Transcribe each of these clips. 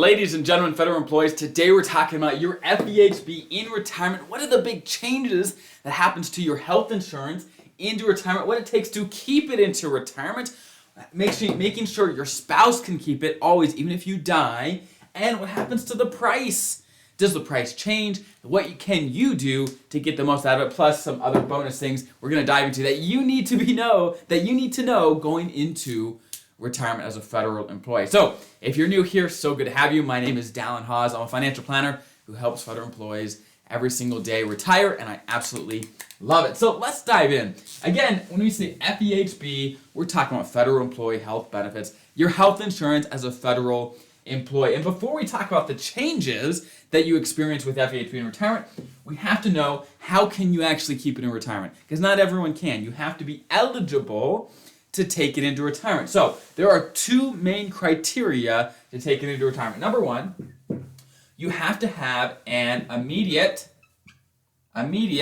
Ladies and gentlemen, federal employees, today we're talking about your FEHB in retirement. What are the big changes that happens to your health insurance into retirement? What it takes to keep it into retirement, making sure your spouse can keep it always, even if you die, and what happens to the price. Does the price change? What can you do to get the most out of it? Plus some other bonus things we're going to dive into that you need to know going into retirement as a federal employee. So if you're new here, so good to have you. My name is Dallin Hawes. I'm a financial planner who helps federal employees every single day retire, and I absolutely love it. So let's dive in. Again, when we say FEHB, we're talking about federal employee health benefits, your health insurance as a federal employee. And before we talk about the changes that you experience with FEHB in retirement, we have to know how can you actually keep it in retirement, because not everyone can. You have to be eligible to take it into retirement. So there are two main criteria to take it into retirement. Number one, you have to have an immediate, pardon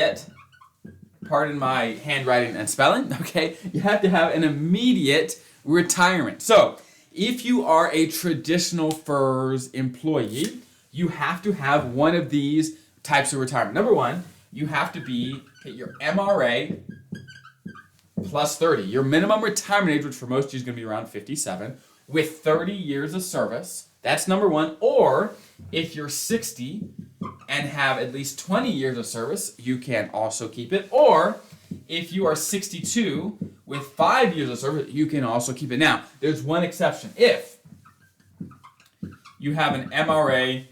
my handwriting and spelling, okay? You have to have an immediate retirement. So if you are a traditional FERS employee, you have to have one of these types of retirement. Number one, you have to be at your MRA plus 30. Your minimum retirement age, which for most of you is going to be around 57, with 30 years of service. That's number one. Or if you're 60 and have at least 20 years of service, you can also keep it. Or if you are 62 with 5 years of service, you can also keep it. Now, there's one exception. If you have an MRA,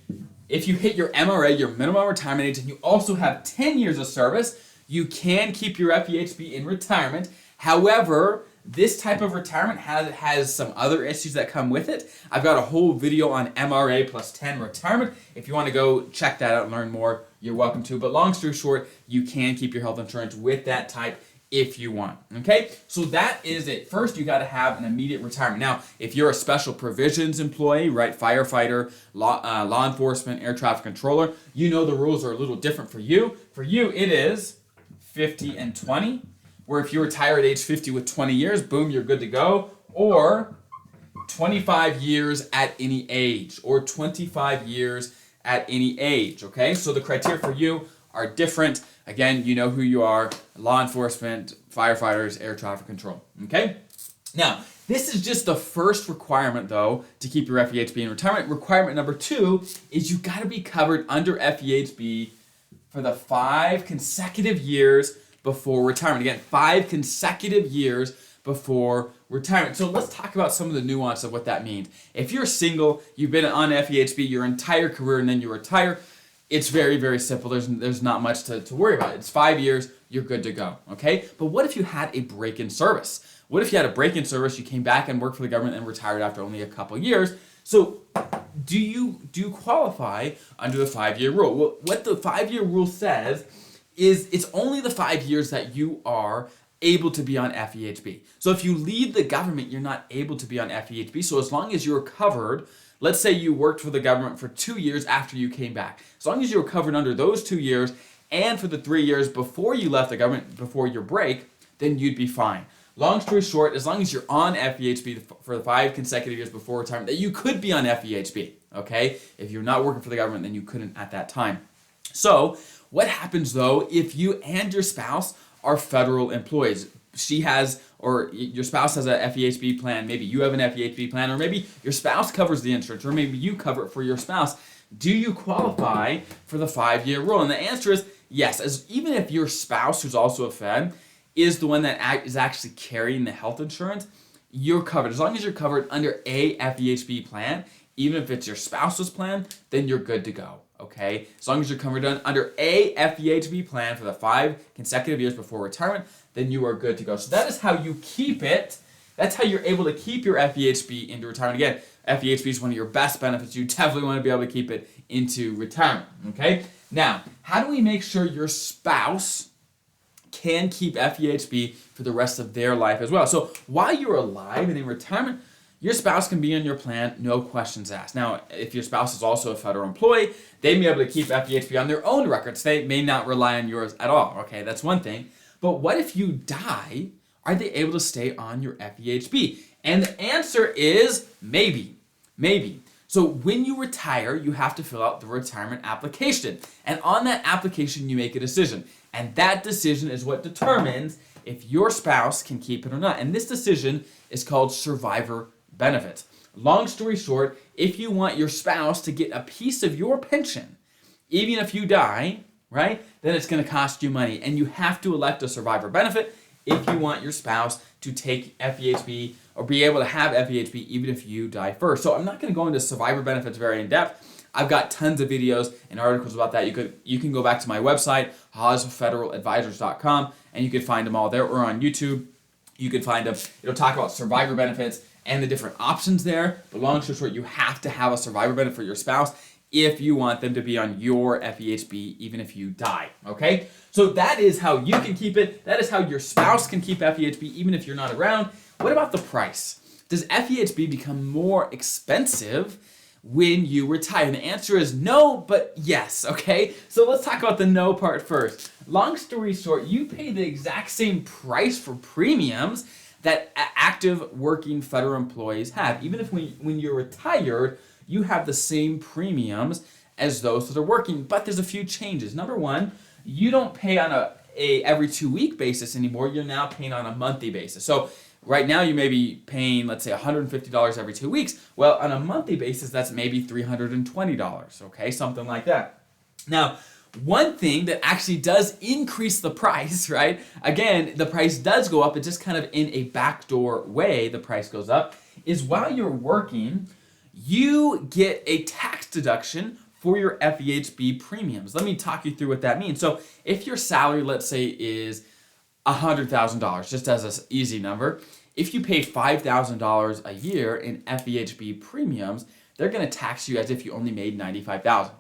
if you hit your MRA, your minimum retirement age, and you also have 10 years of service, you can keep your FEHB in retirement. However, this type of retirement has some other issues that come with it. I've got a whole video on MRA plus 10 retirement. If you want to go check that out and learn more, you're welcome to. But long story short, you can keep your health insurance with that type if you want. Okay, so that is it. First, you got to have an immediate retirement. Now, if you're a special provisions employee, right, firefighter, law enforcement, air traffic controller, you know the rules are a little different for you. For you, it is 50 and 20, where if you retire at age 50 with 20 years, boom, you're good to go. Or 25 years at any age, or 25 years at any age, okay? So the criteria for you are different. Again, you know who you are: law enforcement, firefighters, air traffic control, okay? Now, this is just the first requirement, though, to keep your FEHB in retirement. Requirement number two is you got to be covered under FEHB for the 5 consecutive years before retirement. Again, 5 consecutive years before retirement. So let's talk about some of the nuance of what that means. If you're single, you've been on FEHB your entire career, and then you retire, it's very, very simple. There's not much to worry about. It's 5 years, you're good to go, okay? But what if you had a break in service? What if you had a break in service, you came back and worked for the government and retired after only a couple years? So do you qualify under the 5-year rule? Well, what the 5-year rule says is it's only the 5 years that you are able to be on FEHB. So if you leave the government, you're not able to be on FEHB. So as long as you're covered, let's say you worked for the government for 2 years after you came back. As long as you were covered under those 2 years and for the 3 years before you left the government, before your break, then you'd be fine. Long story short, as long as you're on FEHB for the 5 consecutive years before retirement, that you could be on FEHB, okay? If you're not working for the government, then you couldn't at that time. So what happens, though, if you and your spouse are federal employees? She has, or your spouse has a FEHB plan, maybe you have an FEHB plan, or maybe your spouse covers the insurance, or maybe you cover it for your spouse. Do you qualify for the 5-year rule? And the answer is yes. Even if your spouse, who's also a Fed, is the one that is actually carrying the health insurance, you're covered. As long as you're covered under a FEHB plan, even if it's your spouse's plan, then you're good to go. Okay, as long as you're covered under a FEHB plan for the 5 consecutive years before retirement, then you are good to go. So that is how you keep it. That's how you're able to keep your FEHB into retirement. Again, FEHB is one of your best benefits. You definitely want to be able to keep it into retirement. Okay, now, how do we make sure your spouse can keep FEHB for the rest of their life as well? So while you're alive and in retirement, your spouse can be on your plan, no questions asked. Now, if your spouse is also a federal employee, they may be able to keep FEHB on their own records. They may not rely on yours at all. Okay, that's one thing. But what if you die? Are they able to stay on your FEHB? And the answer is maybe. Maybe. So when you retire, you have to fill out the retirement application. And on that application, you make a decision. And that decision is what determines if your spouse can keep it or not. And this decision is called survivor benefits. Long story short, if you want your spouse to get a piece of your pension, even if you die, right, then it's going to cost you money. And you have to elect a survivor benefit if you want your spouse to take FEHB or be able to have FEHB even if you die first. So I'm not going to go into survivor benefits very in depth. I've got tons of videos and articles about that. You can go back to my website, haasfederaladvisors.com, and you can find them all there, or on YouTube. You can find them. It'll talk about survivor benefits and the different options there. But long story short, you have to have a survivor benefit for your spouse if you want them to be on your FEHB even if you die, okay? So that is how you can keep it. That is how your spouse can keep FEHB even if you're not around. What about the price? Does FEHB become more expensive when you retire? And the answer is no, but yes, okay? So let's talk about the no part first. Long story short, you pay the exact same price for premiums that active working federal employees have. Even if when you're retired, you have the same premiums as those that are working, but there's a few changes. Number one, you don't pay on a every 2-week basis anymore. You're now paying on a monthly basis. So right now you may be paying, let's say, $150 every 2 weeks. Well, on a monthly basis, that's maybe $320, okay? Something like that. Now, one thing that actually does increase the price, right? Again, the price does go up. It just kind of in a backdoor way, the price goes up, is while you're working, you get a tax deduction for your FEHB premiums. Let me talk you through what that means. So if your salary, let's say, is $100,000, just as an easy number, if you pay $5,000 a year in FEHB premiums, they're going to tax you as if you only made $95,000.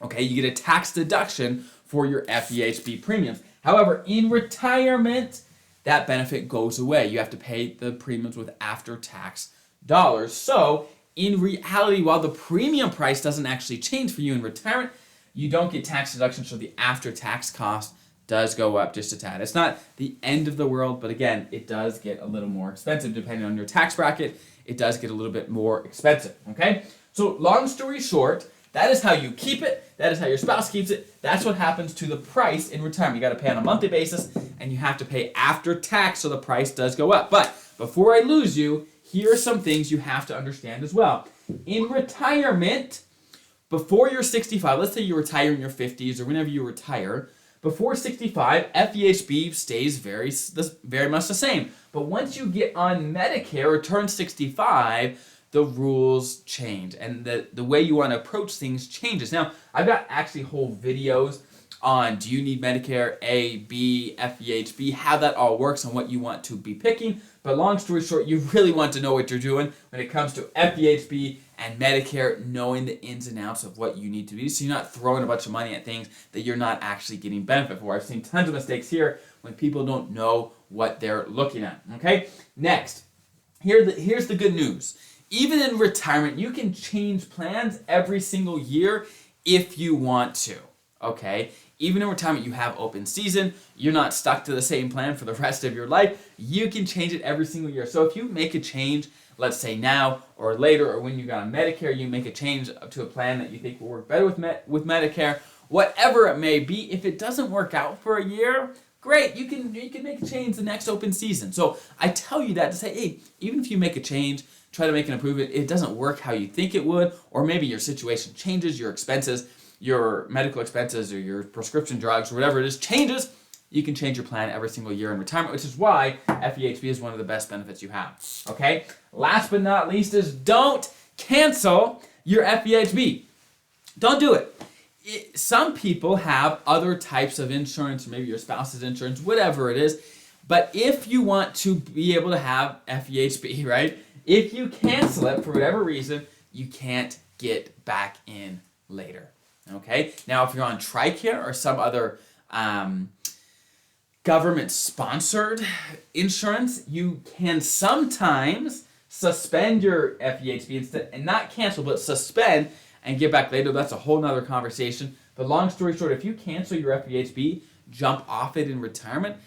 Okay, you get a tax deduction for your FEHB premiums. However, in retirement, that benefit goes away. You have to pay the premiums with after-tax dollars. So in reality, while the premium price doesn't actually change for you in retirement, you don't get tax deductions, so the after-tax cost does go up just a tad. It's not the end of the world, but again, it does get a little more expensive depending on your tax bracket. It does get a little bit more expensive, okay? So long story short, that is how you keep it. That is how your spouse keeps it. That's what happens to the price in retirement. You got to pay on a monthly basis, and you have to pay after tax, so the price does go up. But before I lose you, here are some things you have to understand as well. In retirement, before you're 65, let's say you retire in your 50s or whenever you retire, before 65, FEHB stays very much the same. But once you get on Medicare or turn 65, the rules change and the way you want to approach things changes. Now, I've got actually whole videos on do you need Medicare A, B, FEHB, how that all works and what you want to be picking. But long story short, you really want to know what you're doing when it comes to FEHB and Medicare, knowing the ins and outs of what you need to do so you're not throwing a bunch of money at things that you're not actually getting benefit for. I've seen tons of mistakes here when people don't know what they're looking at. Okay, next, here's the good news. Even in retirement, you can change plans every single year if you want to, okay? Even in retirement, you have open season. You're not stuck to the same plan for the rest of your life. You can change it every single year. So if you make a change, let's say now or later or when you got on Medicare, you make a change to a plan that you think will work better with Medicare, whatever it may be, if it doesn't work out for a year, great, you can make a change the next open season. So I tell you that to say, hey, even if you make a change, try to make an improvement, it doesn't work how you think it would, or maybe your situation changes, your expenses, your medical expenses or your prescription drugs or whatever it is changes, you can change your plan every single year in retirement, which is why FEHB is one of the best benefits you have. Okay? Last but not least is don't cancel your FEHB. Don't do it. Some people have other types of insurance, or maybe your spouse's insurance, whatever it is, but if you want to be able to have FEHB, right, if you cancel it for whatever reason, you can't get back in later. Okay? Now, if you're on TRICARE or some other government-sponsored insurance, you can sometimes suspend your FEHB instead, and not cancel, but suspend and get back later. That's a whole nother conversation. But long story short, if you cancel your FEHB, jump off it in retirement,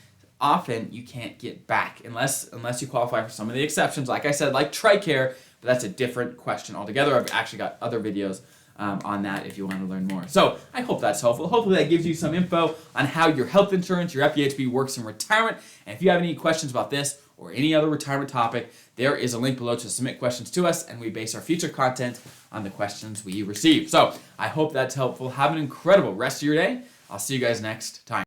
often you can't get back unless you qualify for some of the exceptions, like I said, like TRICARE, but that's a different question altogether. I've actually got other videos on that if you want to learn more. So I hope that's helpful. Hopefully that gives you some info on how your health insurance, your FEHB works in retirement. And if you have any questions about this or any other retirement topic, there is a link below to submit questions to us, and we base our future content on the questions we receive. So I hope that's helpful. Have an incredible rest of your day. I'll see you guys next time.